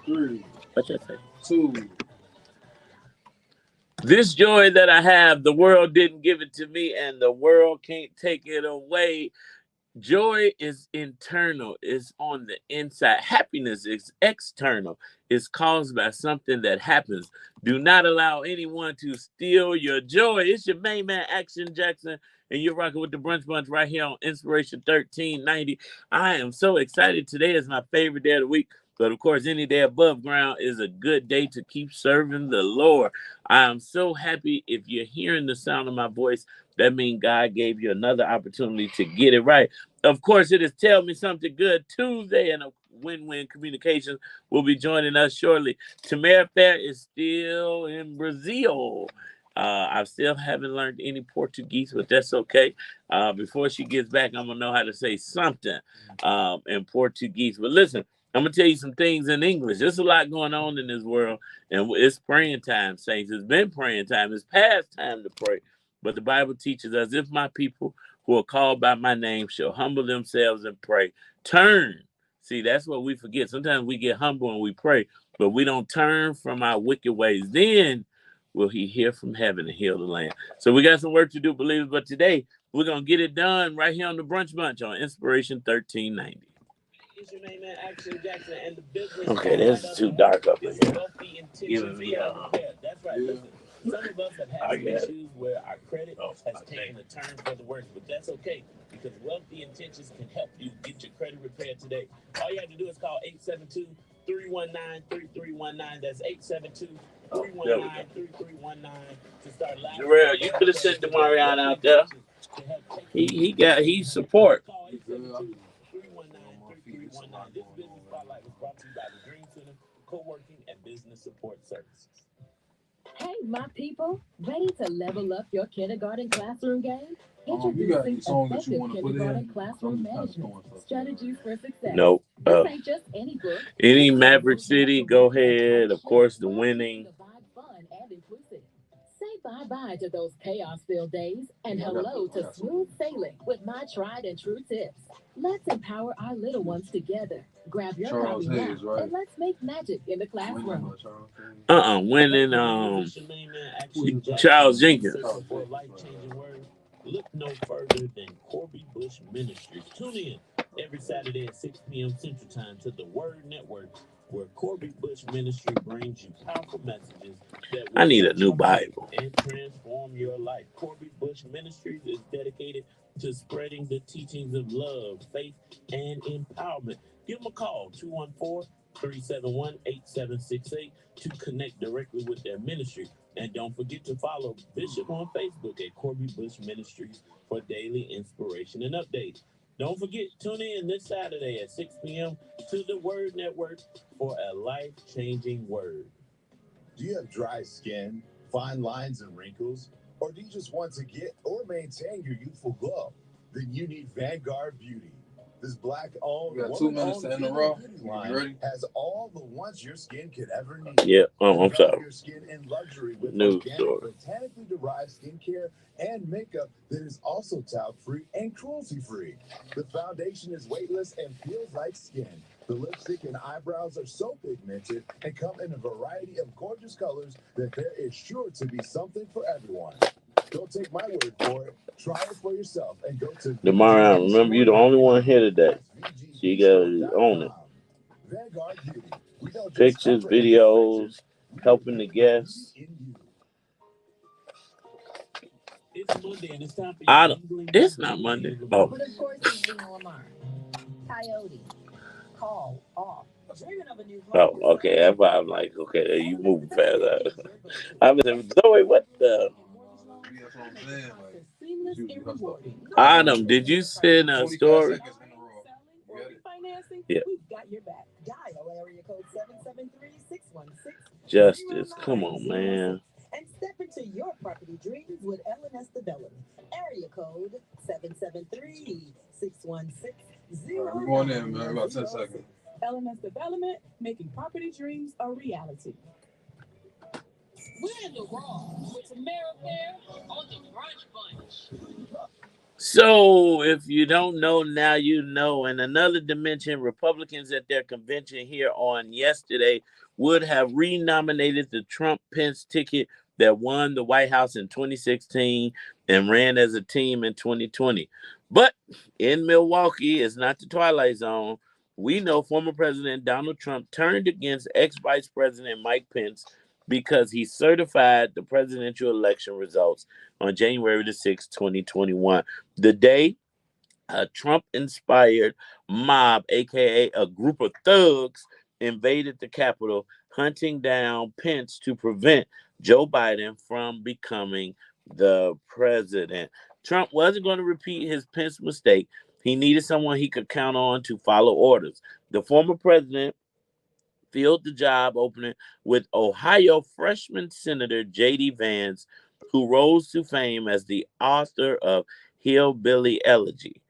3, What you say? 2. This joy that I have, the world didn't give it to me, and the world can't take it away. Joy is internal, it's on the inside. Happiness is external, it's caused by something that happens. Do not allow anyone to steal your joy. It's your main man, Action Jackson, and you're rocking with the Brunch Bunch right here on Inspiration 1390. I am so excited. Today is my favorite day of the week. But of course, any day above ground is a good day to keep serving the Lord. I am so happy if you're hearing the sound of my voice. That means God gave you another opportunity to get it right. Of course, it is Tell Me Something Good Tuesday, and a Win-Win Communications will be joining us shortly. Tamara Fair is still in Brazil. I still haven't learned any Portuguese, but that's okay. Before she gets back, I'm going to know how to say something in Portuguese. But listen, I'm going to tell you some things in English. There's a lot going on in this world, and it's praying time, saints. It's been praying time. It's past time to pray. But the Bible teaches us, if my people who are called by my name shall humble themselves and pray, turn. See, that's what we forget. Sometimes we get humble and we pray, but we don't turn from our wicked ways. Then will he hear from heaven and heal the land. So we got some work to do, believers. But today, we're going to get it done right here on the Brunch Bunch on Inspiration 1390. It's your main man, Action Jackson, and the business. Okay, this is too dark up in here. Giving me that's right. Yeah. Listen, some of us have had some issues where our credit has taken a turn for the worse, but that's okay because Wealthy Intentions can help you get your credit repaired today. All you have to do is call 872-319-3319. That's 872-319-3319 to start laughing. Jarrell, you could have sent Demarion out there. He support. Call 872-319-3319. This business spotlight was brought to you by the Dream Center Co-working and Business Support Services. Hey, my people, ready to level up your kindergarten classroom game? Introducing effective kindergarten classroom management strategies for success. Nope. This ain't just any book. Any Maverick City, go ahead. Of course, the winning. Fun and inclusive. Say bye-bye to those chaos-filled days and hello to smooth sailing with my tried and true tips. Let's empower our little ones together. Grab your copy now and let's make magic in the classroom. Winning Charles Jenkins. Look no further than Corby Bush Ministries. Tune in every Saturday at 6 p.m. Central Time to the Word Network, where Corby Bush Ministry brings you powerful messages that will I need a new Bible and transform your life. Corby Bush Ministries is dedicated to spreading the teachings of love, faith, and empowerment. Give them a call, 214-371-8768, to connect directly with their ministry. And don't forget to follow Bishop on Facebook at Corby Bush Ministries for daily inspiration and updates. Don't forget, tune in this Saturday at 6 p.m. to the Word Network for a life-changing word. Do you have dry skin, fine lines and wrinkles, or do you just want to get or maintain your youthful glow? Then you need Vanguard Beauty. This black-owned, woman-owned line has all the ones your skin could ever need. Yeah, I'm sorry. Your skin in luxury with News organic, story. botanically derived skincare and makeup that is also talc-free and cruelty-free. The foundation is weightless and feels like skin. The lipstick and eyebrows are so pigmented and come in a variety of gorgeous colors that there is sure to be something for everyone. Don't take my word for it. Try it for yourself and go to Tomorrow, remember, you're the only one here today. So you gotta own it. Vanguard Beauty. We don't just Pictures, videos, helping the guests. It's Monday and it's time for it's not Monday. Oh. But of course, it's Bruno Lamar. Coyote. Call off. Dreaming of a new Oh, okay. That's why I'm like, okay, you moving fast. I was saying, Zoe, what the? Adam, did you send a story? Yeah. We've got your back. Dial area code 773-616. Justice, come on, man. And step into your property dreams with LNS Development. Area code 773-616. We're going in, man. About 10 seconds. LNS Development, making property dreams a reality. We're in the raw with Tamara Fair on the Brunch Bunch. So, if you don't know, now you know. In another dimension, Republicans at their convention here on yesterday would have renominated the Trump Pence ticket that won the White House in 2016 and ran as a team in 2020. But in Milwaukee, it's not the Twilight Zone. We know former President Donald Trump turned against ex Vice President Mike Pence because he certified the presidential election results on January the 6th, 2021. The day a Trump inspired mob, aka a group of thugs, invaded the Capitol, hunting down Pence to prevent Joe Biden from becoming the president. Trump wasn't going to repeat his Pence mistake. He needed someone he could count on to follow orders. The former president filled the job opening with Ohio freshman Senator J.D. Vance, who rose to fame as the author of Hillbilly Elegy.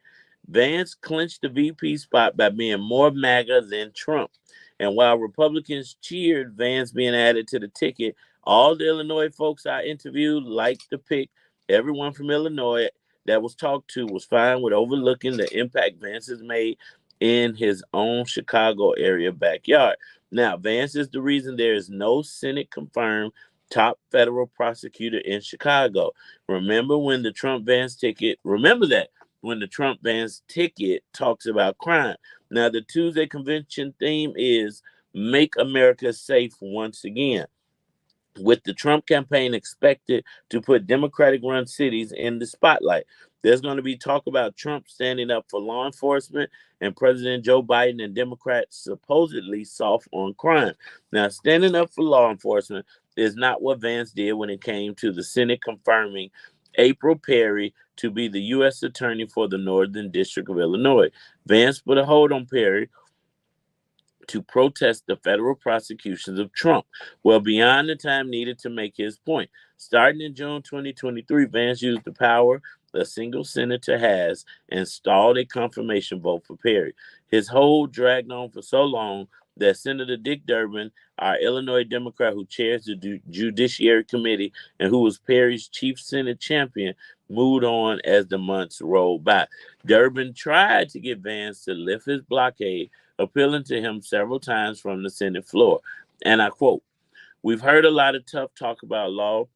Vance clinched the VP spot by being more MAGA than Trump. And while Republicans cheered Vance being added to the ticket, all the Illinois folks I interviewed liked the pick. Everyone from Illinois that was talked to was fine with overlooking the impact Vance has made in his own Chicago area backyard. Now, Vance is the reason there is no Senate confirmed top federal prosecutor in Chicago. Remember when the Trump Vance ticket, remember that when the Trump Vance ticket talks about crime. Now, the Tuesday convention theme is Make America Safe Once Again, with the Trump campaign expected to put Democratic-run cities in the spotlight. There's going to be talk about Trump standing up for law enforcement and President Joe Biden and Democrats supposedly soft on crime. Now, standing up for law enforcement is not what Vance did when it came to the Senate confirming April Perry to be the U.S. Attorney for the Northern District of Illinois. Vance put a hold on Perry to protest the federal prosecutions of Trump, well beyond the time needed to make his point. Starting in June 2023, Vance used the power a single senator has and stalled a confirmation vote for Perry. His hold dragged on for so long that Senator Dick Durbin, our Illinois Democrat who chairs the Judiciary Committee and who was Perry's chief Senate champion, moved on as the months rolled by. Durbin tried to get Vance to lift his blockade, appealing to him several times from the Senate floor. And I quote, "We've heard a lot of tough talk about law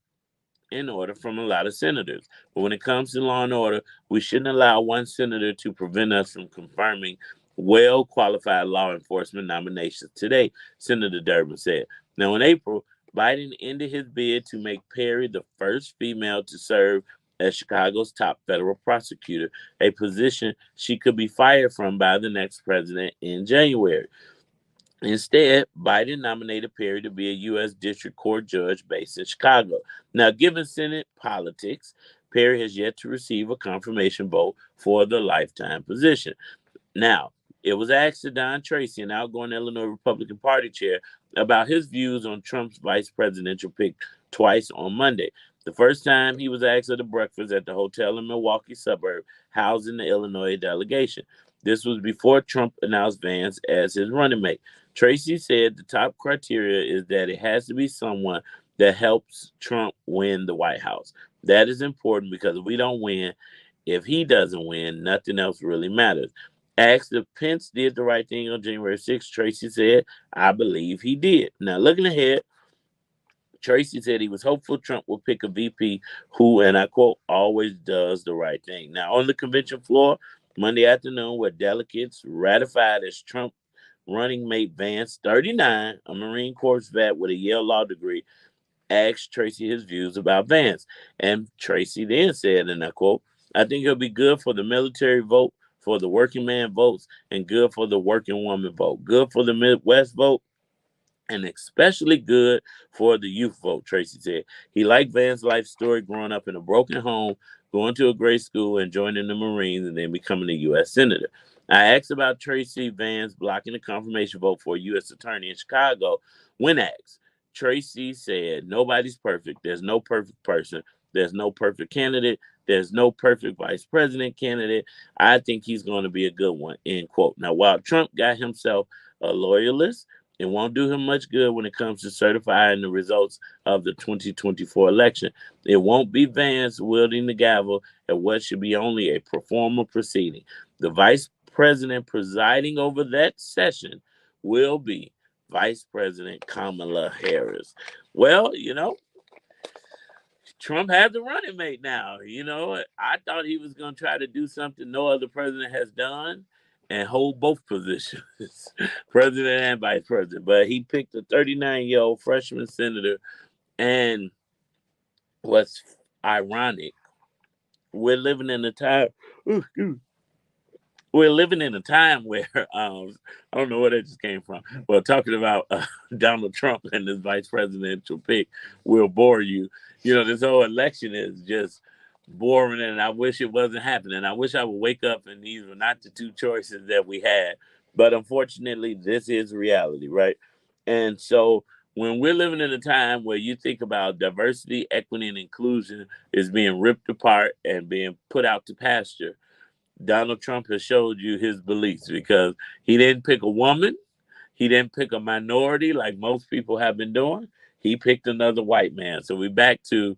and order from a lot of senators. But when it comes to law and order, we shouldn't allow one senator to prevent us from confirming well-qualified law enforcement nominations today," Senator Durbin said. Now, in April, Biden ended his bid to make Perry the first female to serve as Chicago's top federal prosecutor, a position she could be fired from by the next president in January. Instead, Biden nominated Perry to be a U.S. District Court judge based in Chicago. Now, given Senate politics, Perry has yet to receive a confirmation vote for the lifetime position. Now, it was asked to Don Tracy, an outgoing Illinois Republican Party chair, about his views on Trump's vice presidential pick twice on Monday. The first time he was asked at a breakfast at the hotel in Milwaukee suburb housing the Illinois delegation. This was before Trump announced Vance as his running mate. Tracy said the top criteria is that it has to be someone that helps Trump win the White House. That is important because if we don't win, if he doesn't win, nothing else really matters. Asked if Pence did the right thing on January 6th, Tracy said, "I believe he did." Now, looking ahead, Tracy said he was hopeful Trump will pick a VP who, and I quote, "always does the right thing." Now, on the convention floor, Monday afternoon, where delegates ratified as Trump running mate Vance, 39, a Marine Corps vet with a Yale Law degree, asked Tracy his views about Vance. And Tracy then said, and I quote, "I think it'll be good for the military vote, for the working man votes, and good for the working woman vote, good for the Midwest vote, and especially good for the youth vote," Tracy said. He liked Vance's life story, growing up in a broken home, going to a great school, and joining the Marines, and then becoming a U.S. Senator. I asked about Tracy Vance blocking the confirmation vote for a U.S. Attorney in Chicago. When asked, Tracy said, "Nobody's perfect. There's no perfect person. There's no perfect candidate. There's no perfect vice president candidate. I think he's going to be a good one," end quote. Now, while Trump got himself a loyalist It won't do him much good when it comes to certifying the results of the 2024 election. It won't be Vance wielding the gavel at what should be only a pro forma proceeding. The vice president presiding over that session will be Vice President Kamala Harris. Well, Trump has a running mate now. I thought he was going to try to do something no other president has done and hold both positions, president and vice president. But he picked a 39-year-old freshman senator. And what's ironic, we're living in a time. We're living in a time where I don't know where that just came from. Well, talking about Donald Trump and his vice presidential pick will bore you. This whole election is just boring, and I wish it wasn't happening. I wish I would wake up and these were not the two choices that we had. But unfortunately, this is reality, right? And so when we're living in a time where you think about diversity, equity, and inclusion is being ripped apart and being put out to pasture, Donald Trump has showed you his beliefs because he didn't pick a woman. He didn't pick a minority like most people have been doing. He picked another white man. So we're back to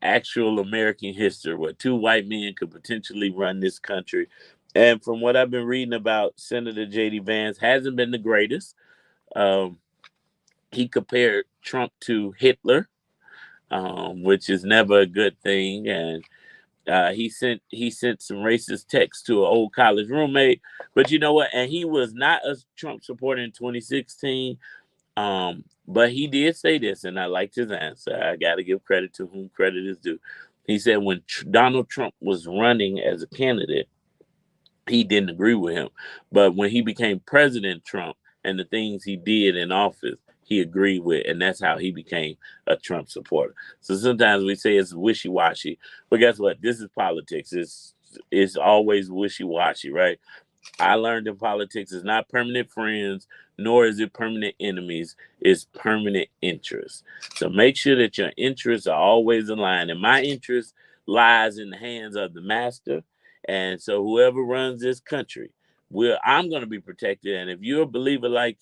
actual American history where two white men could potentially run this country. And from what I've been reading about Senator J.D. Vance, hasn't been the greatest. He compared Trump to Hitler, which is never a good thing. And he sent some racist text to an old college roommate. But you know what? And he was not a Trump supporter in 2016. But he did say this, and I liked his answer. I got to give credit to whom credit is due. He said when Donald Trump was running as a candidate, he didn't agree with him. But when he became President Trump and the things he did in office, he agreed with, and that's how he became a Trump supporter. So sometimes we say it's wishy-washy, but guess what? This is politics. It's always wishy-washy, right? I learned in politics it's not permanent friends, nor is it permanent enemies. It's permanent interests. So make sure that your interests are always aligned. And my interest lies in the hands of the master. And so whoever runs this country, I'm going to be protected. And if you're a believer like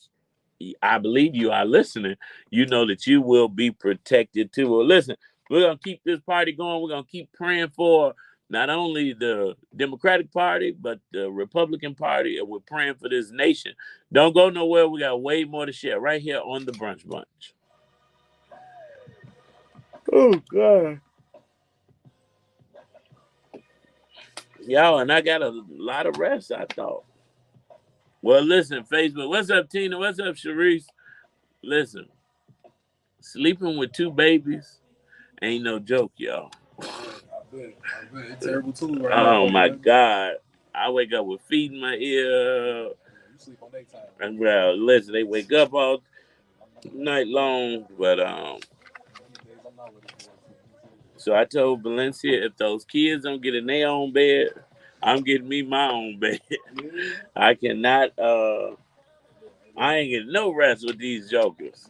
I believe you are listening, you know that you will be protected too. Well, listen, we're going to keep this party going. We're going to keep praying for not only the Democratic Party, but the Republican Party, and we're praying for this nation. Don't go nowhere. We got way more to share right here on the Brunch Bunch. Oh, God. Y'all, and I got a lot of rest, I thought. Well, listen, Facebook. What's up, Tina? What's up, Sharice? Listen, sleeping with two babies ain't no joke, y'all. I bet. It's terrible too right now. Oh, my God. I wake up with feet in my ear. You sleep on daytime. And well, listen, they wake up all night long. But so I told Valencia, if those kids don't get in their own bed, I'm getting me my own bed. I cannot. I ain't getting no rest with these jokers.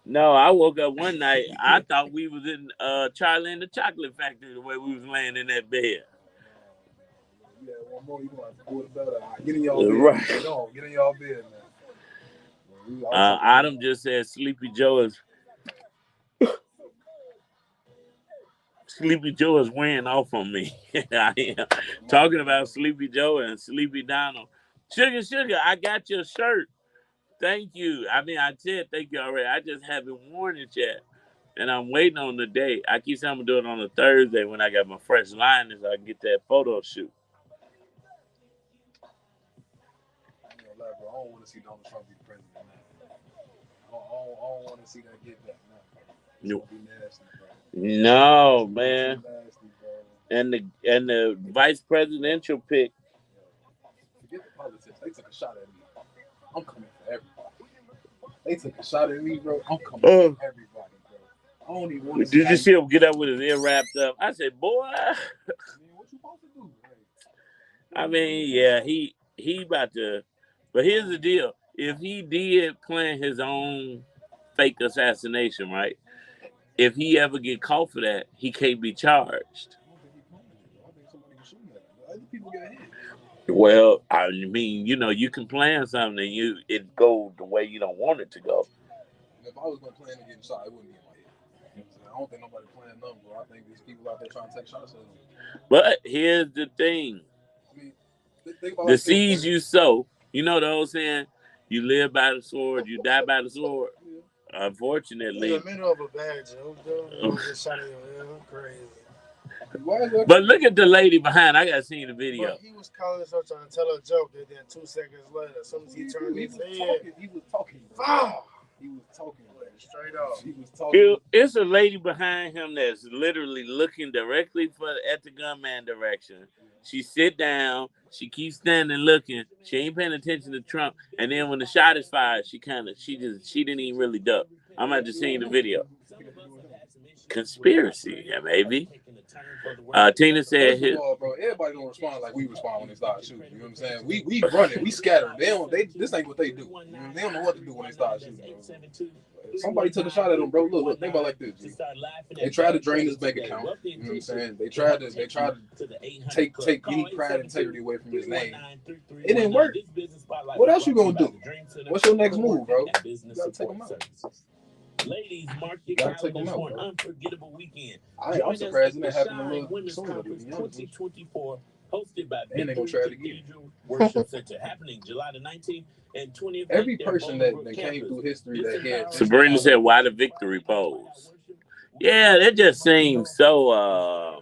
No, I woke up one night. I thought we was in Charlie and the Chocolate Factory the way we was laying in that bed. Yeah, one more, you gonna have to pull the belt out. Get in y'all bed. Right. No, get in y'all bed, man. Adam just said Sleepy Joe is wearing off on me. I am talking about Sleepy Joe and Sleepy Donald. Sugar, I got your shirt. Thank you. I mean, I said thank you already. I just haven't worn it yet. And I'm waiting on the day. I keep saying I'm going to do it on a Thursday when I got my fresh line so I can get that photo shoot. I don't want to see Donald Trump be president now. I don't want to see that get back now. It's gonna be nasty, bro. No, man. Nasty, and the vice presidential pick. Forget the politics. They took a shot at me. I'm coming for everybody. They took a shot at me, bro. I'm coming for everybody, bro. I don't even want to. Did you see him get up with his ear wrapped up? I said, boy. I mean, what you supposed to do? I mean, yeah, he about to. But here's the deal: if he did plan his own fake assassination, right? If he ever get caught for that, he can't be charged. I think somebody was shooting at him. Other people got hit. Well, I mean, you can plan something and it go the way you don't want it to go. If I was gonna plan to get shot, it wouldn't be in my head. You know what I'm saying? I don't think nobody playing nothing, bro. I think these people out there trying to take shots at them. But here's the thing: I mean, think about it the like this, seeds bro. you sow. You know the old saying: "You live by the sword, you die by the sword." Yeah. Unfortunately, In the middle of a bad joke, though, you gonna get shot in your head. Crazy. Why is that? but look at the lady behind. I gotta see the video. But he was calling her trying to tell her a joke, and then 2 seconds later, as soon as he turned his head, He was talking. wow, He was talking. straight off. He was talking. It's a lady behind him that's literally looking directly at the gunman direction. She sit down. She keeps standing looking. She ain't paying attention to Trump. And then when the shot is fired, she didn't even really duck. I'm at just seeing the video. Conspiracy, yeah, maybe. Tina said, First of all, bro, everybody don't respond like we respond when they start shooting. You know what I'm saying? We run it, we scatter. This ain't what they do. You know, they don't know what to do when they start shooting. Bro. Somebody took a shot at them, bro. Look, think about it like this. G. They tried to drain his bank account. You know what I'm saying? They tried to take any pride and integrity away from his name. It didn't work. What else you gonna do? What's your next move, bro? You gotta take them out. Ladies, mark your calendars for an unforgettable weekend. I'm surprised it didn't happen a little Women's sooner. Conference 2024, hosted by And they gonna try it again. Cathedral Worship Center, happening July the 19th and 20th. Every person that came through history that had Sabrina said, "Why the victory pose?" Yeah, that just seems so.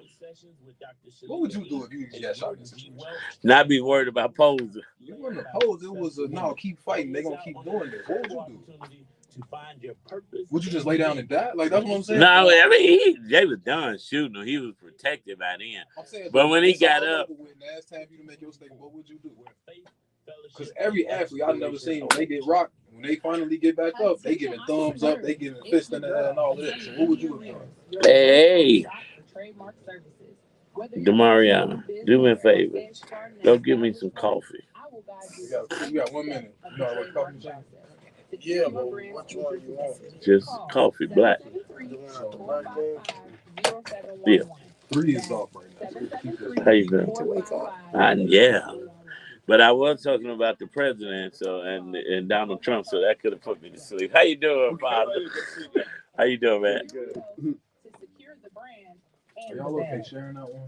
What would you do if you got shot in this situation? Not be worried about posing. It wasn't a pose. It was a no. Keep fighting. They gonna keep doing this. What would you do? Would you just lay down and die? Like that's what I'm saying. No, I mean they was done shooting him. He was protected by then. I'm saying, but when he got all up, over with, now it's time for you to make your statement. What would you do? Because every athlete I've never seen when they get rocked, when they finally get back up, they giving thumbs up, they giving fist in the air and all of that. So what would you do? Hey, Demariana, do me a favor. Go give me some coffee. We got 1 minute. You know how to work coffee machine? Yeah, but which one you want? Just coffee, black. Yeah. 3 is off right now. How you doing? Yeah. But I was talking about the president, and Donald Trump, so that could have put me to sleep. How you doing, Father? How you doing, man? Are y'all okay sharing that one?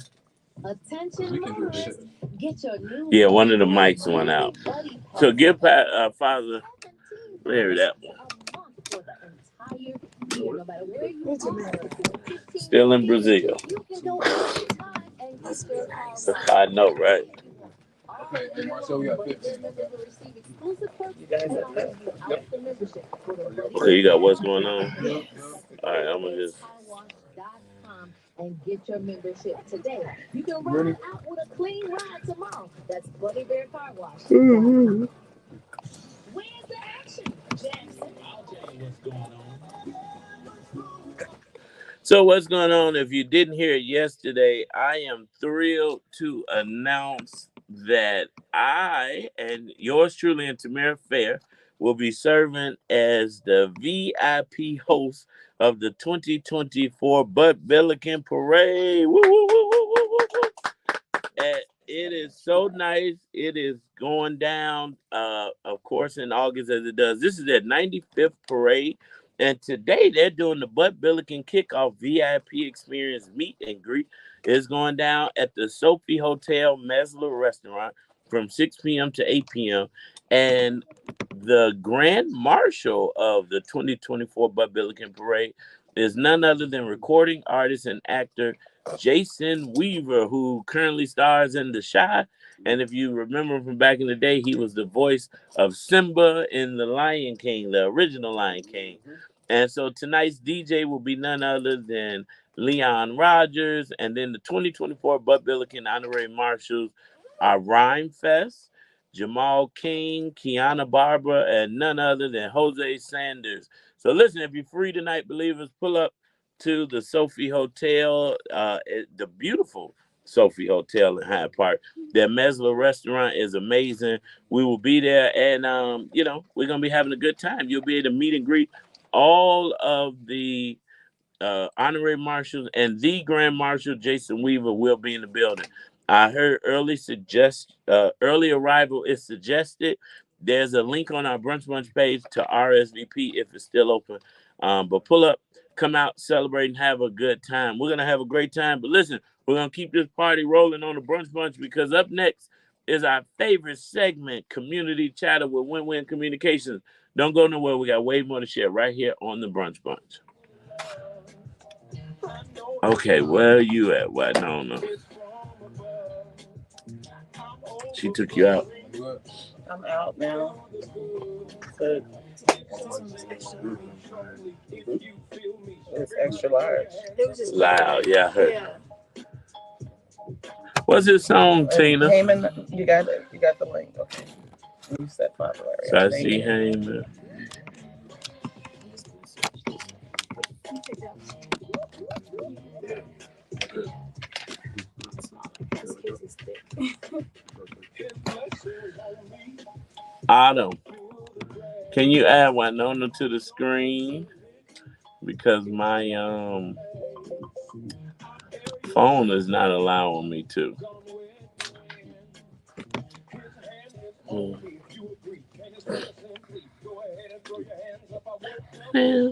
Attention, We can do this shit. Get your new Yeah, one of the mics went out. So give Father Larry that one. Still in Brazil. I know, right? Okay, hey Marcel, we got 15. Okay. Okay, you got what's going on? All right, I'm gonna just. And get your membership today. You can ride out with a clean ride tomorrow. That's Buddy Bear Car Wash. Mm-hmm. Where's the action, Jackson? I'll tell you what's going on. So what's going on? If you didn't hear it yesterday, I am thrilled to announce that I and yours truly and Tamara Fair will be serving as the VIP host of the 2024 Bud Billiken Parade. Woo, woo, woo, woo, woo, woo, woo. And it is so nice. It is going down, of course, in August as it does. This is their 95th parade. And today they're doing the Bud Billiken Kickoff VIP Experience Meet and Greet. It's going down at the Sophie Hotel Mesler Restaurant from 6 p.m. to 8 p.m. And the Grand Marshal of the 2024 Bud Billiken Parade is none other than recording artist and actor Jason Weaver, who currently stars in The Chi. And if you remember from back in the day, he was the voice of Simba in The Lion King, the original Lion King. And so tonight's DJ will be none other than Leon Rogers. And then the 2024 Bud Billiken Honorary Marshals are Rhyme Fest, Jamal King, Kiana Barbara, and none other than Jose Sanders. So listen, if you're free tonight, believers, pull up to the Sophie Hotel, the beautiful Sophie Hotel in Hyde Park. Their Mesler restaurant is amazing. We will be there, and we're gonna be having a good time. You'll be able to meet and greet all of the honorary marshals, and the Grand Marshal Jason Weaver will be in the building. I heard early arrival is suggested. There's a link on our Brunch Bunch page to RSVP if it's still open. But pull up, come out, celebrate, and have a good time. We're gonna have a great time. But listen, we're gonna keep this party rolling on the Brunch Bunch because up next is our favorite segment, Community Chatter with Win-Win Communications. Don't go nowhere. We got way more to share right here on the Brunch Bunch. Okay, where you at, Wynona? She took you out. I'm out now. But it's extra large. It was just Loud, yeah, I heard. Yeah. What's this song, Tina? Heyman, you got it. You got the link. Okay. You said Father Larry. So I see Heyman. Autumn, can you add Wynona to the screen? Because my phone is not allowing me to. Yeah.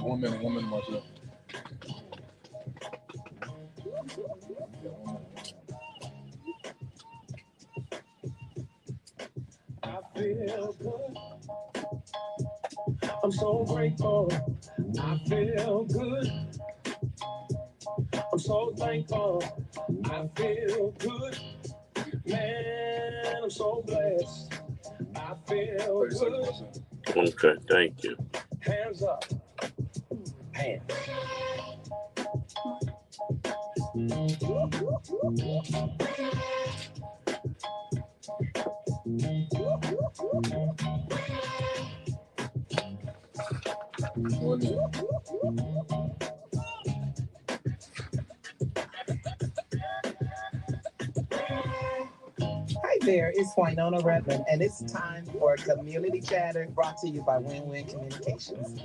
One minute, Marcel. I feel good. I'm so grateful. I feel good. I'm so thankful. I feel good. Man, I'm so blessed. I feel good. Okay, thank you. Hands up. Hands. Hi there, it's Wynona Redmond, and it's time for Community Chatter brought to you by Win-Win Communications.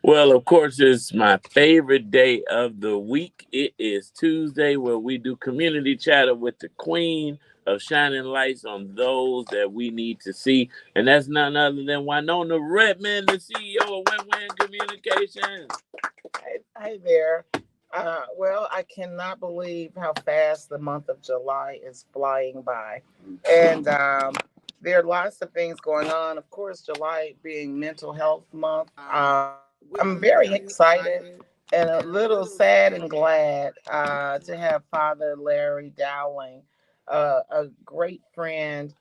Well, of course, it's my favorite day of the week. It is Tuesday where we do community chatter with the queen of shining lights on those that we need to see. And that's none other than Wynona Redmond, the CEO of Win-Win Communications. Hi there. Well, I cannot believe how fast the month of July is flying by. And there are lots of things going on. Of course, July being Mental Health Month. I'm very excited and a little sad and glad to have Father Larry Dowling, a great friend,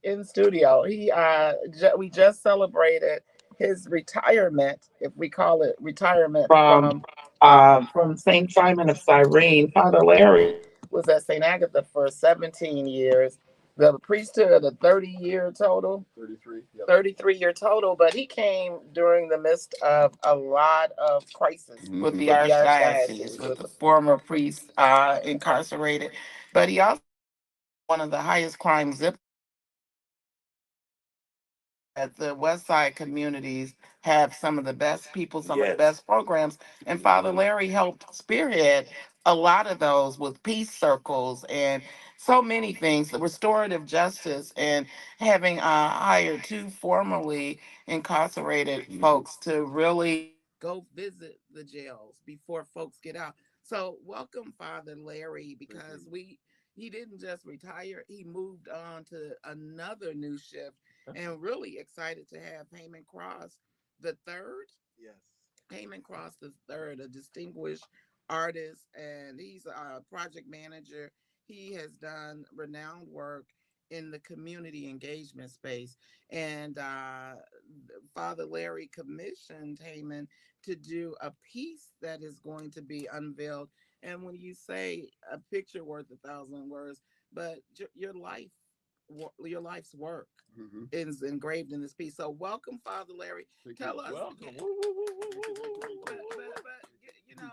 in studio. We just celebrated his retirement, if we call it retirement, from St. Simon of Cyrene. Father Larry was at St. Agatha for 17 years. The priesthood, a 30-year total. 33. Yep. 33-year total, but he came during the midst of a lot of crisis with the archdiocese, with the former priest incarcerated. But he also one of the highest crime zip that the West Side communities have some of the best people, some of the best programs. And Father Larry helped spearhead a lot of those with peace circles and so many things, the restorative justice, and having hired two formerly incarcerated folks to really go visit the jails before folks get out. So welcome, Father Larry, because he didn't just retire, he moved on to another new shift, and really excited to have Heyman Cross the third. Yes. Heyman Cross the third, a distinguished artist, and he's a project manager. He has done renowned work in the community engagement space. And Father Larry commissioned Heyman to do a piece that is going to be unveiled And when you say a picture worth 1,000 words, but your life's work is engraved in this piece. So welcome, Father Larry. Tell us. Welcome. But you know,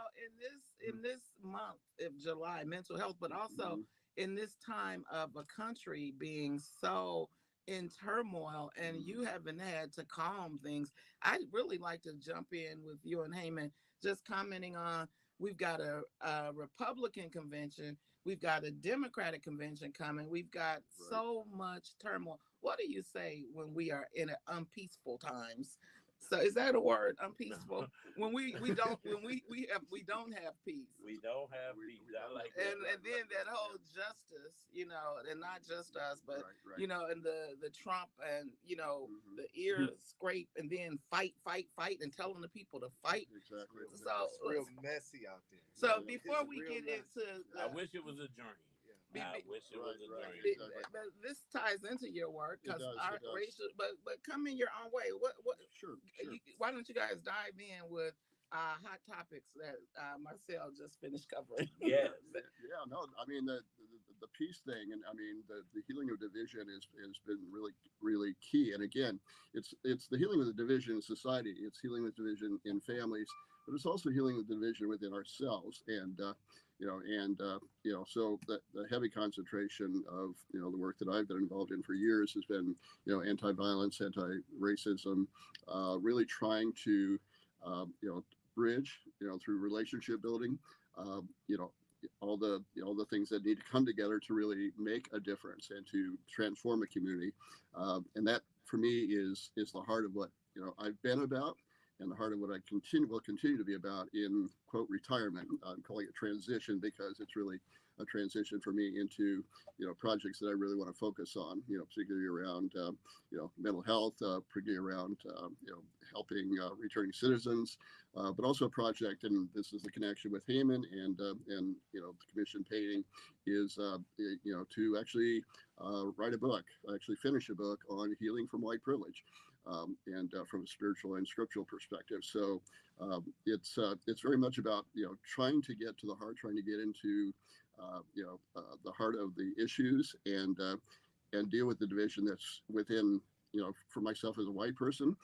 in this month of July, mental health, but also in this time of a country being so in turmoil, and you haven't had to calm things. I'd really like to jump in with you and Heyman, just commenting on, we've got a Republican convention, we've got a Democratic convention coming, we've got so much turmoil. What do you say when we are in unpeaceful times? So is that a word, unpeaceful? When we don't have peace. We don't have peace. I like that. And then that whole justice, you know, and not just us, but you know, and the Trump and you know the ear scrape and then fight and telling the people to fight. Exactly. So It's real messy out there. So before we get into, I wish it was a journey. I wish it was a journey. Exactly. But this ties into your work because our racial, but come in your own way. What? Sure. Why don't you guys dive in with hot topics that Marcel just finished covering? Yes. Yeah. No. I mean the peace thing, and I mean the healing of division has been really key. And again, it's the healing of the division in society. It's healing the division in families, but it's also healing the division within ourselves. And so the heavy concentration of the work that I've been involved in for years has been anti-violence, anti-racism, really trying to bridge through relationship building, all the things that need to come together to really make a difference and to transform a community, and that for me is the heart of what I've been about, and the heart of what I will continue to be about in quote retirement. I'm calling it transition because it's really a transition for me into projects that I really want to focus on, particularly around mental health, particularly around helping returning citizens, but also a project, and this is the connection with Heyman and the commission painting is to actually write a book, actually finish a book on healing from white privilege. And from a spiritual and scriptural perspective. So it's very much about trying to get to the heart, trying to get into the heart of the issues, and deal with the division that's within, for myself as a white person,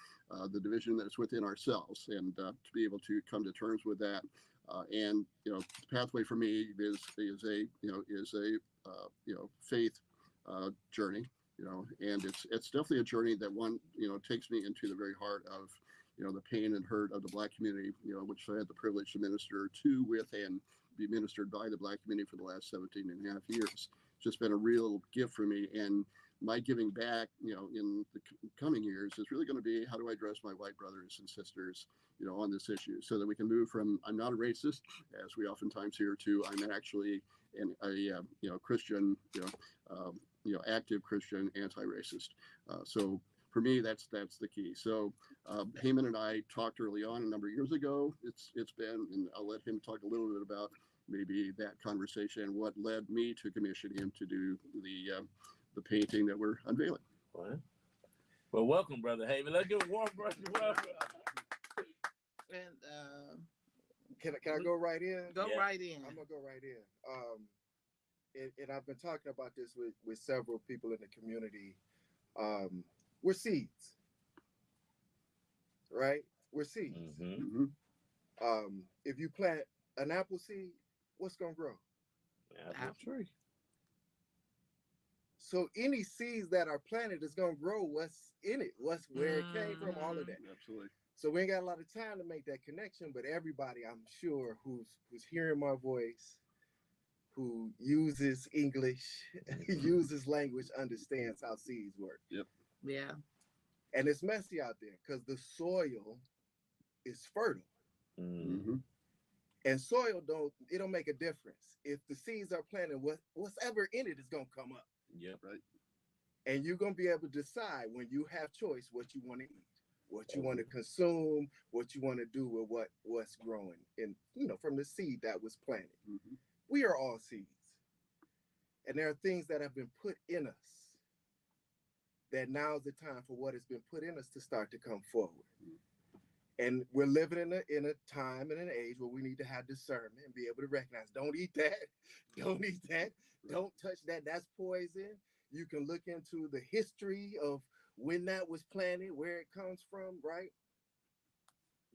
the division that's within ourselves, and to be able to come to terms with that. And the pathway for me is a faith journey. And it's definitely a journey that one, takes me into the very heart of, the pain and hurt of the Black community, which I had the privilege to minister to, with, and be ministered by the Black community for the last 17 and a half years. It's just been a real gift for me. And my giving back, in the coming years is really going to be, how do I address my white brothers and sisters, on this issue, so that we can move from I'm not a racist, as we oftentimes hear, to I'm actually a Christian, active Christian anti-racist. So for me, that's the key. So Heyman and I talked early on a number of years ago. It's been, and I'll let him talk a little bit about maybe that conversation and what led me to commission him to do the painting that we're unveiling. Well, welcome, Brother Heyman. Let's give a warm welcome. And can I go right in? Go right in. I'm gonna go right in. And I've been talking about this with several people in the community. We're seeds, right? We're seeds. Mm-hmm. If you plant an apple seed, what's gonna grow? Apple tree. So any seeds that are planted is gonna grow what's in it, where it came from, all of that. Absolutely. So we ain't got a lot of time to make that connection, but everybody, I'm sure, who's hearing my voice, who uses English, uses language, understands how seeds work. Yep. Yeah. And it's messy out there because the soil is fertile. Mm-hmm. And soil don't make a difference. If the seeds are planted, what's ever in it is gonna come up. Yep. Right. And you're gonna be able to decide when you have choice what you want to eat, what you want to consume, what you want to do with what's growing in, from the seed that was planted. Mm-hmm. We are all seeds. And there are things that have been put in us that now is the time for what has been put in us to start to come forward. And we're living in a time and an age where we need to have discernment and be able to recognize, don't eat that, don't eat that, don't touch that, that's poison. You can look into the history of when that was planted, where it comes from, right?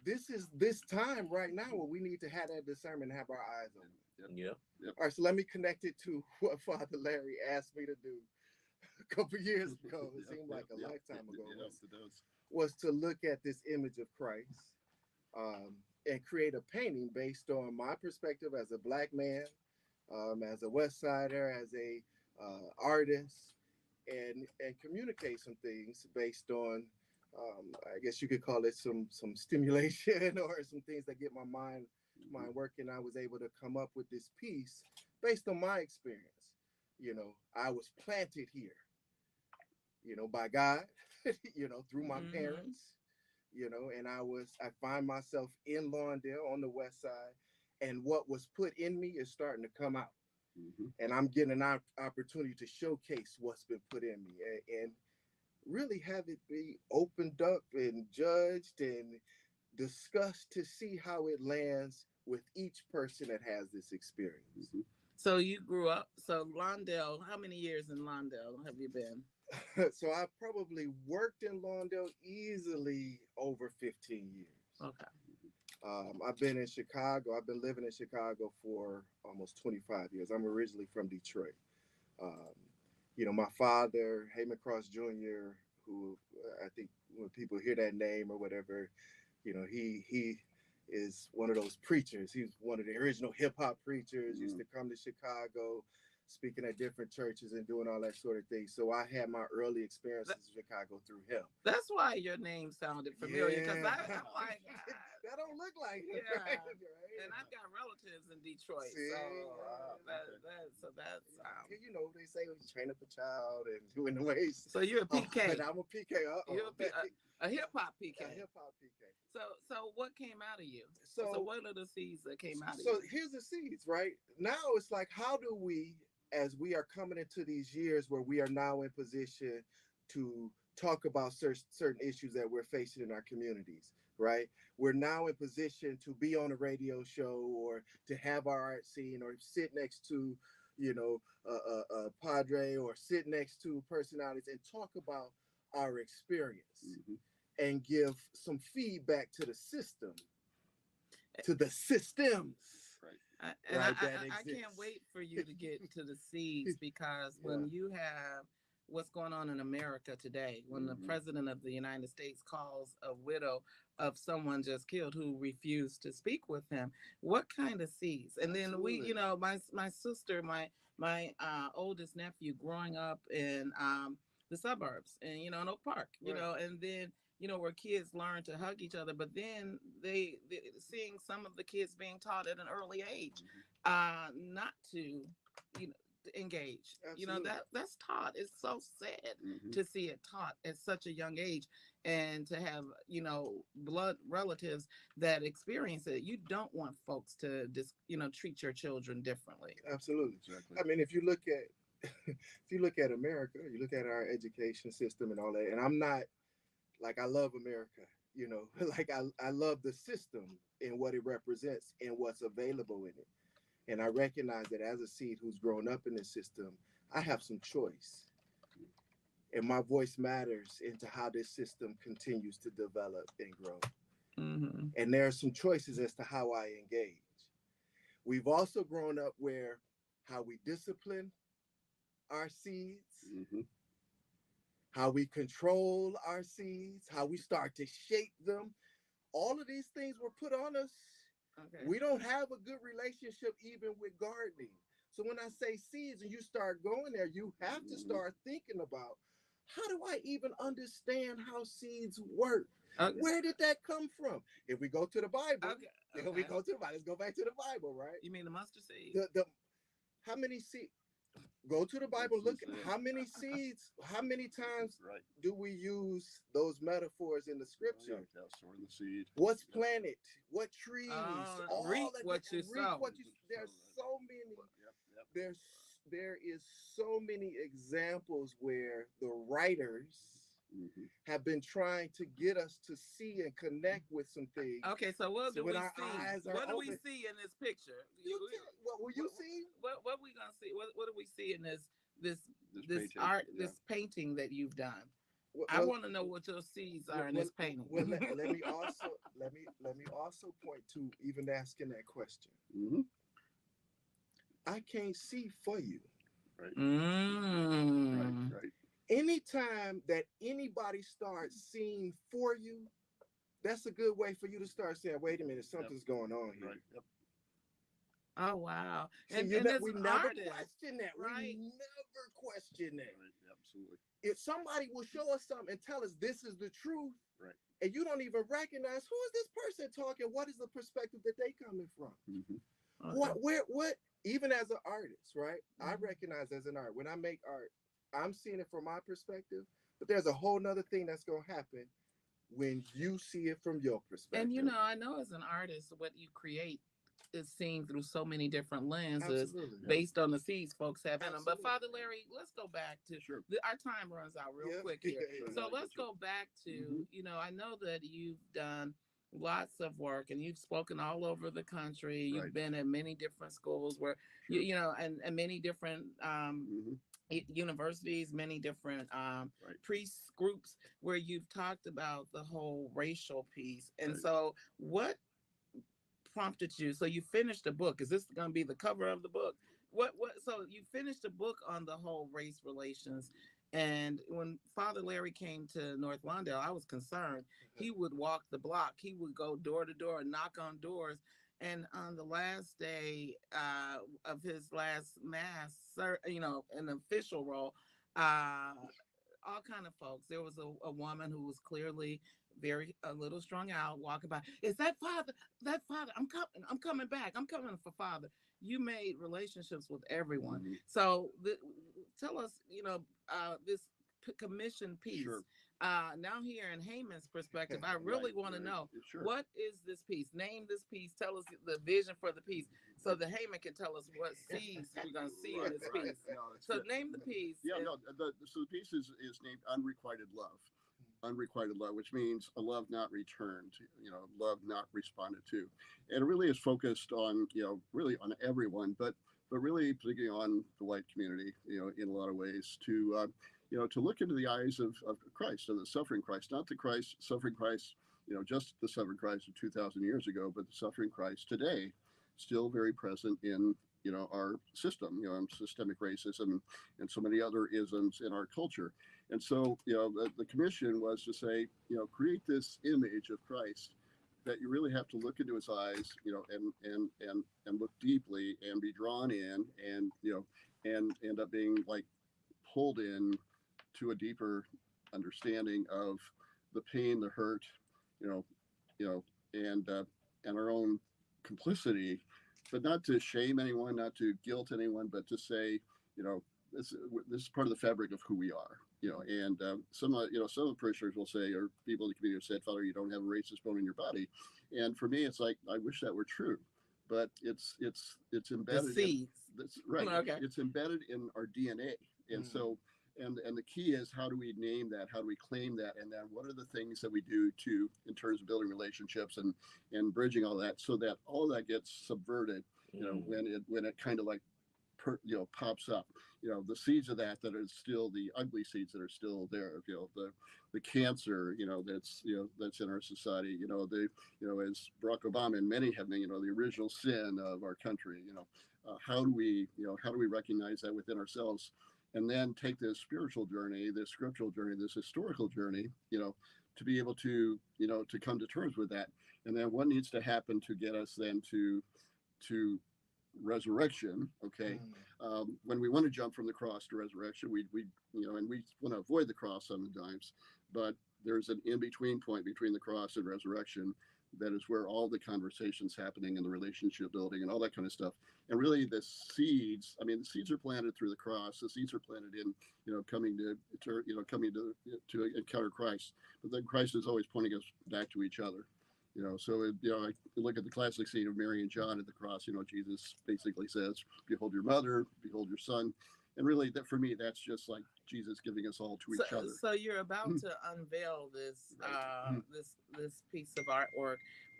This is this time right now where we need to have that discernment and have our eyes open. Yeah. All right, so let me connect it to what Father Larry asked me to do a couple years ago. It seemed like a lifetime ago. Was to look at this image of Christ and create a painting based on my perspective as a Black man, as a West Sider, as a artist, and communicate some things based on, I guess you could call it some stimulation or some things that get my mind working. I was able to come up with this piece based on my experience. You know, I was planted here, you know, by God, you know, through my parents, you know, and I find myself in Lawndale on the west side, and what was put in me is starting to come out. And I'm getting an opportunity to showcase what's been put in me and really have it be opened up and judged and discussed to see how it lands with each person that has this experience. So you grew up, so Lawndale, how many years in Lawndale have you been? So I probably worked in Lawndale easily over 15 years. Okay. I've been in Chicago. I've been living in Chicago for almost 25 years. I'm originally from Detroit. You know, my father, Heyman Cross Jr., who I think when people hear that name or whatever, you know, he is one of those preachers. He's one of the original hip hop preachers, used to come to Chicago, speaking at different churches and doing all that sort of thing. So I had my early experiences in Chicago through him. That's why your name sounded familiar, because I'm like, that don't look like him. Yeah. Right? And I've got relatives in Detroit. See? So that's you know, they say train up a child and doing the ways. So you're a PK. I'm a PK. You're a hip hop PK. A hip hop PK. So what came out of you? So what are the seeds that came out of you? So here's the seeds, right? Now it's like, how do we, as we are coming into these years where we are now in position to talk about certain issues that we're facing in our communities, right? We're now in position to be on a radio show or to have our art scene or sit next to, you know, a padre or sit next to personalities and talk about our experience and give some feedback to the system, to the systems. I can't wait for you to get to the seeds, because when you have what's going on in America today, when the president of the United States calls a widow of someone just killed who refused to speak with him, what kind of seeds? And then we, you know, my sister, my oldest nephew growing up in the suburbs and, you know, in Oak Park, you know, and then, you know, where kids learn to hug each other, but then they seeing some of the kids being taught at an early age not to, you know, engage. Absolutely. You know, that's taught. It's so sad to see it taught at such a young age, and to have, you know, blood relatives that experience it. You don't want folks to just, you know, treat your children differently. Absolutely. Exactly. I mean, if you look at America, you look at our education system and all that, and I'm not like, I love America, you know, like I love the system and what it represents and what's available in it. And I recognize that as a seed who's grown up in this system, I have some choice. And my voice matters into how this system continues to develop and grow. And there are some choices as to how I engage. We've also grown up where how we discipline our seeds, how we control our seeds, how we start to shape them. All of these things were put on us. We don't have a good relationship even with gardening. So when I say seeds and you start going there, you have to start thinking about, how do I even understand how seeds work? Where did that come from? If we go to the Bible, let's go back to the Bible, right? You mean the mustard seed? How many seeds? Go to the Bible, look at how many seeds, how many times do we use those metaphors in the scripture? Sowing the seed. What's planted? What trees? Reap what you sow. There's so many. There is so many examples where the writers have been trying to get us to see and connect with some things. Okay, so what do when we our see? eyes are What do we open. see in this picture? What will you see? What we gonna see? What do we see in this painting, art, yeah. this painting that you've done? Well, I want to know what your seeds are in this painting. Well, let me also point to even asking that question. I can't see for you. Right. Right. Anytime that anybody starts seeing for you, that's a good way for you to start saying, wait a minute, something's going on here. Right. Yep. Oh, wow. See, And we never question that. right? We never question that. Right. Absolutely. If somebody will show us something and tell us this is the truth, right, and you don't even recognize who is this person talking, what is the perspective that they coming from? Okay. What even as an artist, right? I recognize as an art, when I make art, I'm seeing it from my perspective, but there's a whole nother thing that's going to happen when you see it from your perspective. And I know as an artist, what you create is seen through so many different lenses. Absolutely. Based on the seeds folks have in them. But Absolutely. Father Larry, let's go back to our time runs out real quick here. So let's go back to, I know that you've done lots of work and you've spoken all over the country. You've been at many different schools where and many different universities, many different priest groups where you've talked about the whole racial piece. And so what prompted you? So you finished a book. Is this going to be the cover of the book? So you finished a book on the whole race relations. And when Father Larry came to North Lawndale, I was concerned. He would walk the block. He would go door to door and knock on doors. And on the last day of his last mass, an official role, all kind of folks. There was a woman who was clearly a little strung out, walking by. Is that Father? That Father? I'm coming back. I'm coming for Father. You made relationships with everyone. So tell us, this commission piece. Now here in Heyman's perspective, I really want to know what is this piece? Name this piece. Tell us the vision for the piece, so the Heyman can tell us what seeds we're going to see in this piece. No, so good. Name the piece. So the piece is named Unrequited Love. Unrequited love, which means a love not returned, love not responded to. And it really is focused on, really on everyone, but really particularly on the white community, in a lot of ways to look into the eyes of Christ, of the suffering Christ, not the Christ, suffering Christ, just the suffering Christ of 2,000 years ago, but the suffering Christ today, still very present in, our system, systemic racism and so many other isms in our culture. And so, the commission was to say, create this image of Christ that you really have to look into his eyes, and look deeply and be drawn in and, and end up being like pulled in to a deeper understanding of the pain, the hurt, and our own complicity, but not to shame anyone, not to guilt anyone, but to say, this is part of the fabric of who we are, and some of the parishioners will say, or people in the community have said, Father, you don't have a racist bone in your body. And for me, it's like, I wish that were true, but it's embedded. The seeds. Right. Okay. It's embedded in our DNA. And so, and the key is, how do we name that? How do we claim that? And then what are the things that we do in terms of building relationships and bridging all that, so that all that gets subverted, when it kind of like, pops up, the seeds of that are still the ugly seeds that are still there, the cancer, that's in our society, as Barack Obama and many have been, the original sin of our country, how do we recognize that within ourselves, and then take this spiritual journey, this scriptural journey, this historical journey, to be able to, to come to terms with that. And then what needs to happen to get us then to resurrection. Okay. When we want to jump from the cross to resurrection, we and we want to avoid the cross sometimes, but there's an in-between point between the cross and resurrection. That is where all the conversations happening and the relationship building and all that kind of stuff. And really the seeds are planted through the cross. The seeds are planted in, coming to encounter Christ. But then Christ is always pointing us back to each other. So I look at the classic scene of Mary and John at the cross. Jesus basically says, behold your mother, behold your son. really, that for me, that's just like Jesus giving us all to each other. So you're about to unveil this Right. this piece of artwork.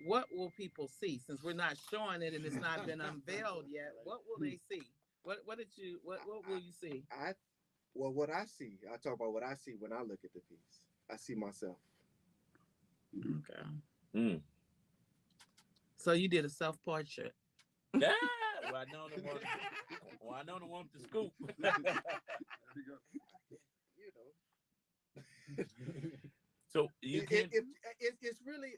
What will people see? Since we're not showing it and it's not been unveiled yet, what will they see? What will you see? Well, what I see, I talk about what I see when I look at the piece. I see myself. Okay. Mm. So you did a self-portrait. Yeah. Well, I know the one. Well, I know the one with the scoop. There you go. You know. So you can. It's really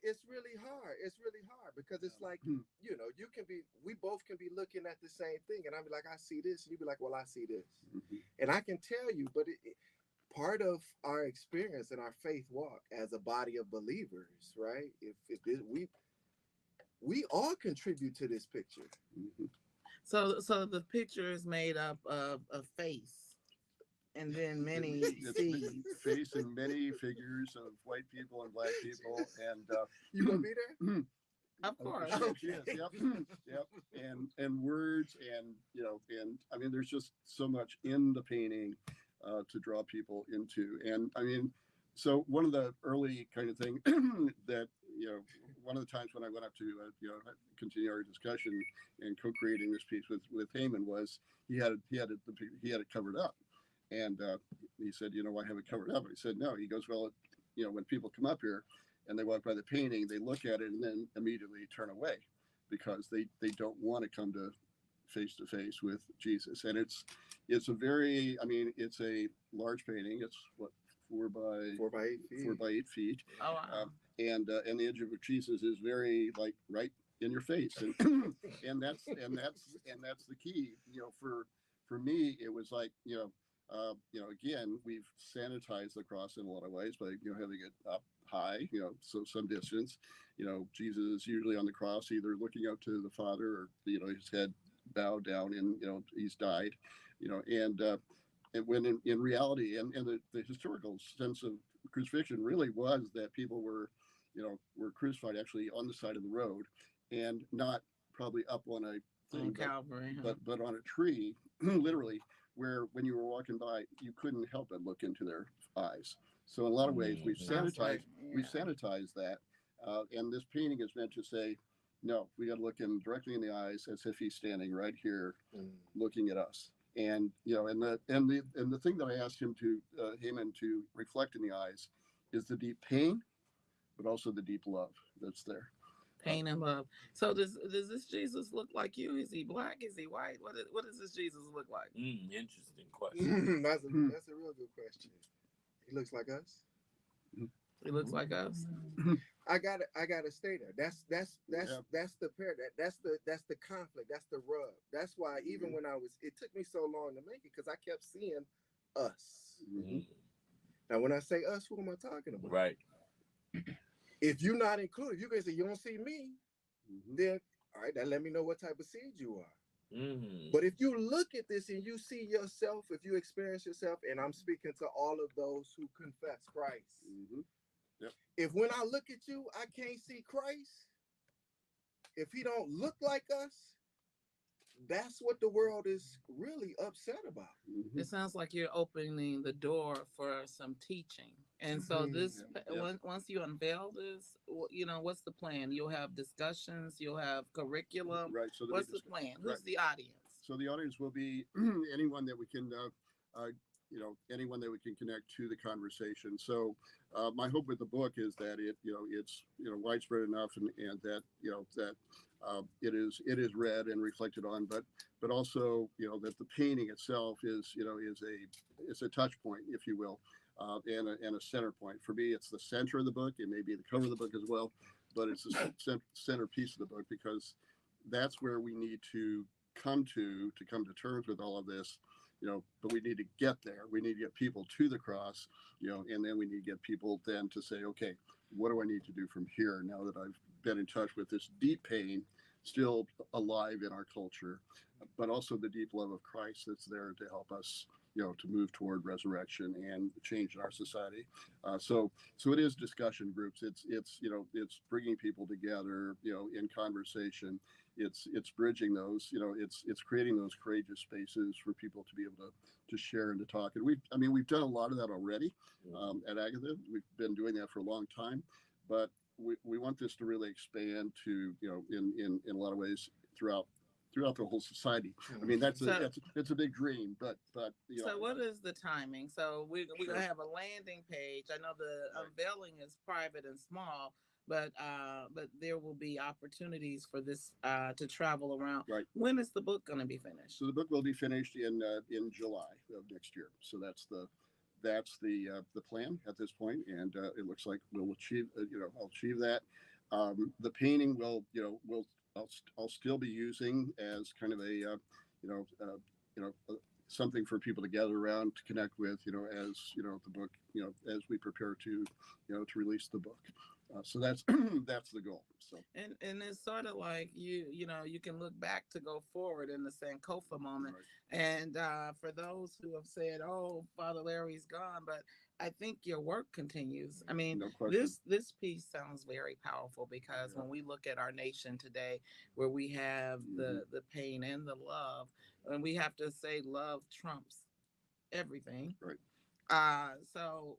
hard. It's really hard because it's like, you know, we both can be looking at the same thing, and I'll be like, I see this, and you be like, well, I see this, and I can tell you, but part of our experience and our faith walk as a body of believers, right? We all contribute to this picture. So the picture is made up of a face and then many seeds. Face and many figures of white people and black people, and you gonna be there? Of course. Yes, yep. And words, and you know, and I mean, there's just so much in the painting to draw people into, and I mean, so one of the early kind of thing that, you know, one of the times when I went up to you know, continue our discussion and co-creating this piece with Heyman was he had it covered up. And he said, you know, why have it covered up? And he said, no. He goes, well, you know, when people come up here and they walk by the painting, they look at it and then immediately turn away because they don't want to come to face with Jesus. And it's a very, I mean, it's a large painting. It's what, 4 by 8 feet. Oh, wow. And the image of Jesus is very like right in your face, and that's the key. You know, for me, it was like, you know, again, we've sanitized the cross in a lot of ways by, you know, having it up high, you know, so some distance. You know, Jesus is usually on the cross, either looking up to the Father or, you know, his head bowed down, and, you know, he's died, you know, and when in reality, and the historical sense of crucifixion really was that people were crucified actually on the side of the road, and not probably up on a thing, Calvary, but on a tree, literally, where when you were walking by, you couldn't help but look into their eyes. So in a lot of ways, we've sanitized that, and this painting is meant to say, no, we got to look him directly in the eyes as if he's standing right here, looking at us. And you know, and the thing that I asked him Heyman to reflect in the eyes is the deep pain, but also the deep love that's there. Pain and love. So does this Jesus look like you? Is he black? Is he white? What does this Jesus look like? Interesting question. That's a real good question. He looks like us. He looks like us. I gotta stay there. That's the paradox. That's the conflict. That's the rub. That's why even when it took me so long to make it, because I kept seeing us. Now when I say us, who am I talking about? Right. If you're not included, you can say you don't see me, then all right, that let me know what type of seed you are. But if you look at this and you see yourself, if you experience yourself, and I'm speaking to all of those who confess Christ. If when I look at you, I can't see Christ, if he don't look like us, that's what the world is really upset about. It sounds like you're opening the door for some teaching. And so this, once you unveil this, you know, what's the plan? You'll have discussions, you'll have curriculum. Right. So what's the plan? Who's the audience? So the audience will be anyone that we can, anyone that we can connect to the conversation. So my hope with the book is that it's widespread enough, and that it is read and reflected on, but also, you know, that the painting itself is a touch point, if you will, and a center point. For me, it's the center of the book. It may be the cover of the book as well, but it's the center piece of the book, because that's where we need to come to terms with all of this, you know. But we need to get there. We need to get people to the cross, you know, and then we need to get people then to say, okay, what do I need to do from here now that I've been in touch with this deep pain still alive in our culture, but also the deep love of Christ that's there to help us to move toward resurrection and change in our society. So it is discussion groups. It's bringing people together, in conversation. It's bridging those, it's creating those courageous spaces for people to be able to share and to talk. And we've done a lot of that already at Agatha. We've been doing that for a long time, but we want this to really expand to, in a lot of ways throughout the whole society. I mean, that's a big dream, but So what is the timing? So we're Sure. gonna have a landing page. I know the unveiling is private and small, but there will be opportunities for this to travel around. Right. When is the book gonna be finished? So the book will be finished in July of next year. So that's the plan at this point, and it looks like we'll achieve. I'll achieve that. The painting I'll still be using as kind of a something for people to gather around to connect with, as the book, as we prepare to release the book. So that's that's the goal. So and it's sort of like you can look back to go forward in the Sankofa moment. Right. And for those who have said, "Oh, Father Larry's gone," but I think your work continues. I mean, No question. this piece sounds very powerful because when we look at our nation today, where we have the pain and the love, and we have to say love trumps everything. Right. So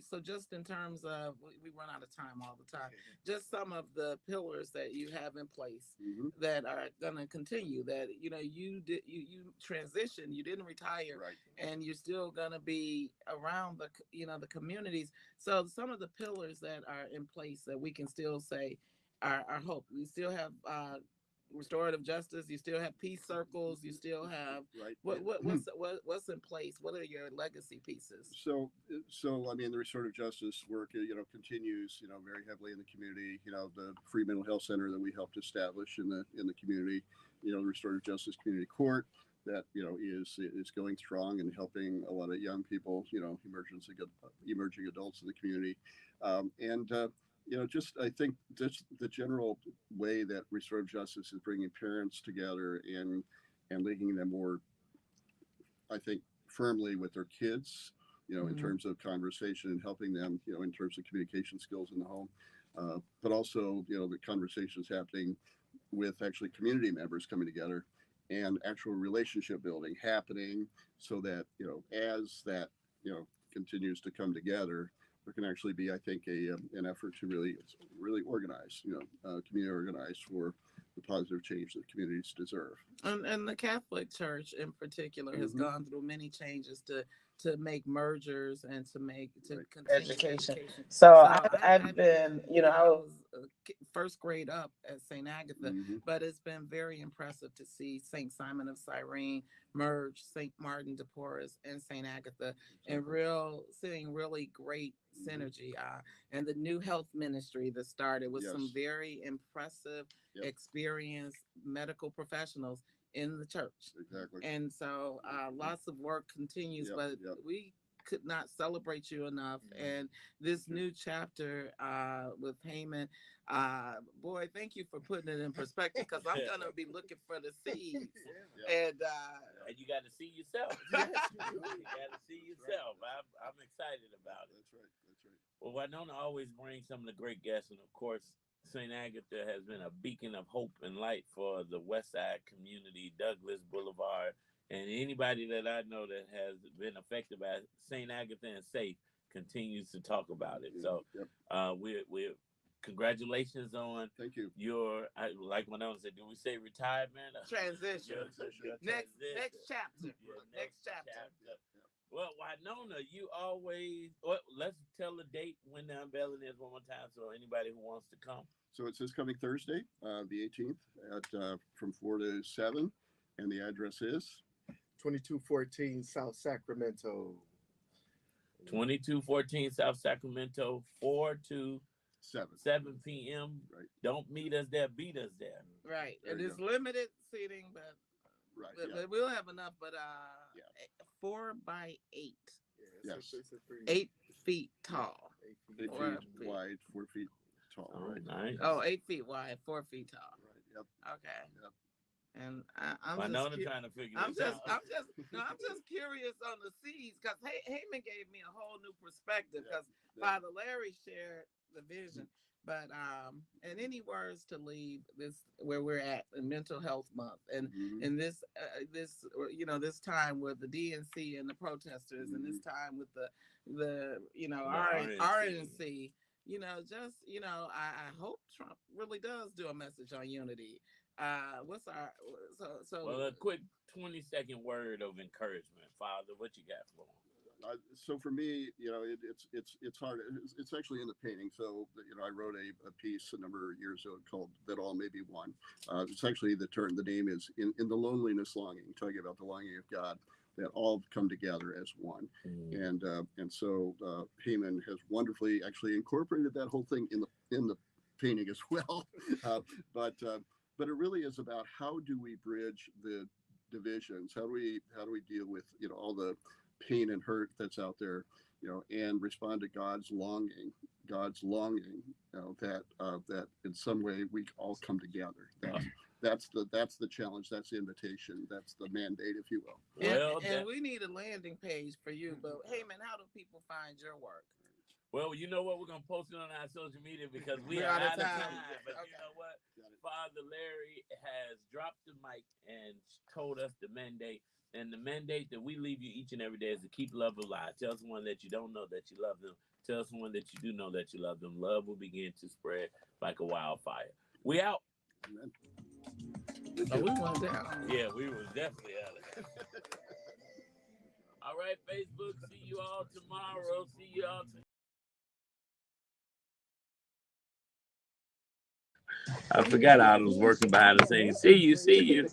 so just in terms of, we run out of time all the time, just some of the pillars that you have in place that are going to continue, that you transition, you didn't retire, Right. and you're still going to be around the communities. So some of the pillars that are in place that we can still say are hope. We still have restorative justice. You still have peace circles. You still have Right. what's in place. What are your legacy pieces? So I mean, the restorative justice work, continues, very heavily in the community. The free mental health center that we helped establish in the community, the restorative justice community court that is going strong and helping a lot of young people, emerging adults in the community, I think just the general way that restorative justice is bringing parents together and linking them more, I think, firmly with their kids, in terms of conversation and helping them, in terms of communication skills in the home, but also, the conversations happening with actually community members coming together and actual relationship building happening, so that, as that, continues to come together, there can actually be, I think, an effort to really organize, community organize for the positive change that communities deserve. And the Catholic Church in particular has gone through many changes to make mergers and to continue education. So I've been, I was first grade up at St. Agatha, but it's been very impressive to see St. Simon of Cyrene merge St. Martin de Porres and St. Agatha, and seeing really great synergy. And the new health ministry that started with some very impressive, experienced medical professionals in the church. Exactly. And so lots of work continues, but we could not celebrate you enough. And this new chapter with Heyman, boy, thank you for putting it in perspective, because I'm gonna be looking for the seeds. And you got to see yourself. Yes, you got to see yourself. I'm excited about it. That's right. Well, Wynona always brings some of the great guests, and of course, St. Agatha has been a beacon of hope and light for the West Side community, Douglas Boulevard, and anybody that I know that has been affected by St. Agatha and Safe continues to talk about it. So we're congratulations on thank you. Your, like Wynona said, do we say retirement? Transition. Your Next transition. chapter. Next chapter. Well, Wynona, you always. Well, let's tell the date when the unveiling is one more time, so anybody who wants to come. So it's this coming Thursday, the 18th, at from 4 to 7, and the address is 2214 South Sacramento. 2214 South Sacramento, 4 to 7 p.m. Right. Don't meet us there, beat us there. Right. It is limited seating, but we'll have enough. But 4 by 8. Yes. 8 feet tall. 8 feet wide, 4 feet tall. Oh, right. Nice. Oh, 8 feet wide, 4 feet tall. Right. Yep. Okay. Yep. And I'm Wynona trying to figure I'm this just, out. I'm just curious on the seeds because Heyman gave me a whole new perspective Yeah, because yeah. Father Larry shared the vision. But and any words to leave this where we're at in Mental Health Month and Mhm. in this this time with the DNC and the protesters and this time with the RNC. I hope Trump really does do a message on unity. What's our so Well, a quick 20-second word of encouragement, Father. What you got for him? So for me, it's hard. It's actually in the painting. So I wrote a piece a number of years ago called "That All May Be One." It's actually the name is in the loneliness longing, talking about the longing of God that all come together as one. And so Heyman has wonderfully actually incorporated that whole thing in the painting as well. But it really is about how do we bridge the divisions? How do we deal with all the pain and hurt that's out there, and respond to God's longing, that in some way we all come together. That's the challenge. That's the invitation. That's the mandate, if you will. And we need a landing page for you. But hey, man, how do people find your work? Well, you know what? We're going to post it on our social media because we're out out of of time. time. But you know what? Father Larry has dropped the mic and told us the mandate. And the mandate that we leave you each and every day is to keep love alive. Tell someone that you don't know that you love them. Tell someone that you do know that you love them. Love will begin to spread like a wildfire. We out. Amen. Oh, we went down. Yeah, we was definitely out of it. All right, Facebook. See you all tomorrow. See you all tomorrow. I forgot I was working behind the scenes. See you.